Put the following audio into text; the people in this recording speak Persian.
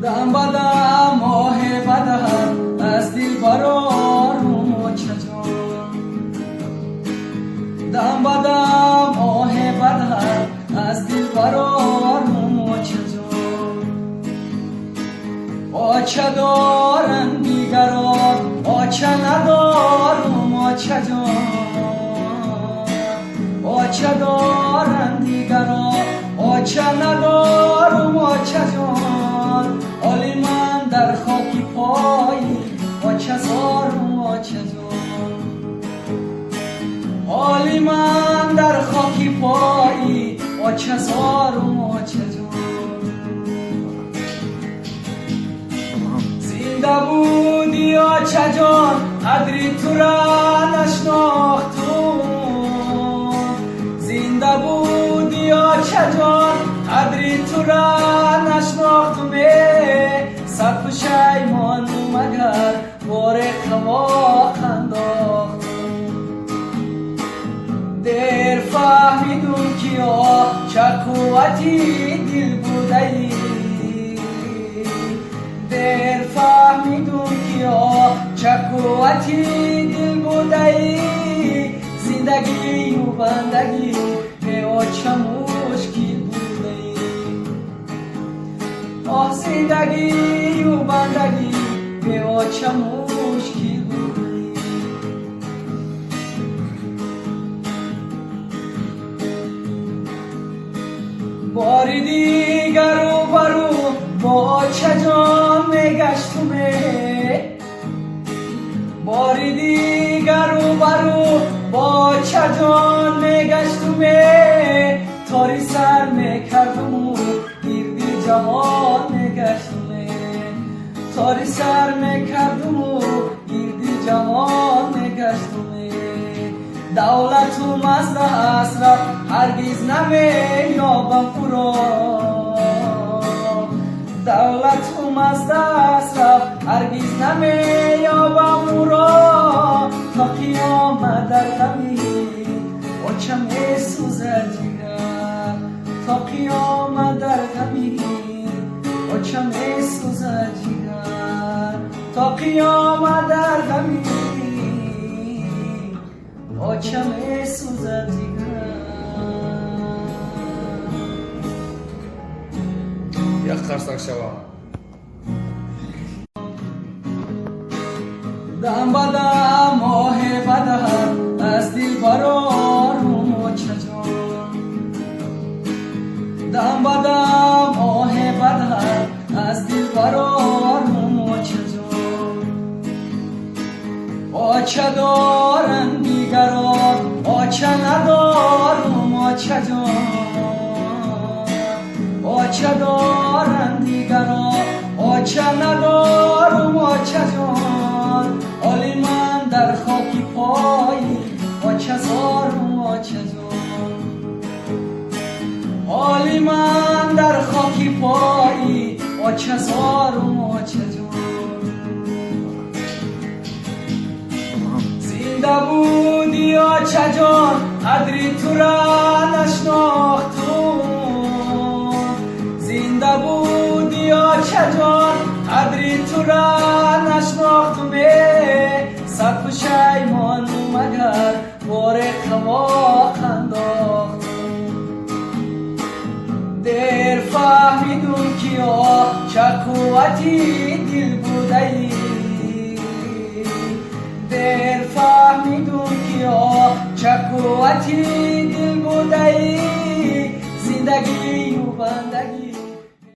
دم بدم ماه بدم از دل برارم چجان دم بدم ماه بدم از دل برارم چجان آچه دارن دیگران آچه ندارم آچه جان آچه دارن دیگران آچه ندارم آچه جان حالی من در خاکی پایی آچه زارم آچه جان حالی من در خاکی پایی آچه زارم آچه جان زنده بودی آچه جان قدری تو را نشناختم زنده بودی آچه جان قدری تو را نشناختم صد پشیمانم مگر بار خواق انداختم دیر فهمیدم که چه قوتی دل بوده ای دیر فهمیدم که چه قوتی دل بوده ای زندگی و بندگی به چه مشکل بوده ای آه زندگی و بندگی به چه مشکل بوده ای بار دیگر رو برو با چه جان میگشتم بار دیگر رو برو با چه جان میگشتم تاری سر میکردم و گردی جهان میگشتم تاری سر میکردم و گردی جهان میگشتم دولتم از دست رفت هرگز نمییابم او را دولتم از دست رفت هرگز نمییابم او را تا قیامت در غمی آچه میسوزد جگر تا قیامت در غمی آچه میسوزد جگر تا قیامت در غمی آچه میسوزد جگر یک قرصک شوا دم بدم ماه بدم از دل برارم چجان دم بدم ماه بدم از دل برارم چجان آچه دارن دیگران آچه ندارم آچه جان آچه دارن دیگران آچه ندارم آچه جان حالی من در خاکی پایی آچه زارم آچه جان حالی من در خاکی پایی آچه زارم آچه جان زنده بودی آچه جان قدری تو را نشناختم زنده بودی آچه جان قدری تو را نشناختم صد پشیمانم مگر بار خواق انداختم دیر فهمیدم که چه قوتی دل بوده ای دیر فهمیدم که چه قوتی دل بوده ای زندگی و بندگی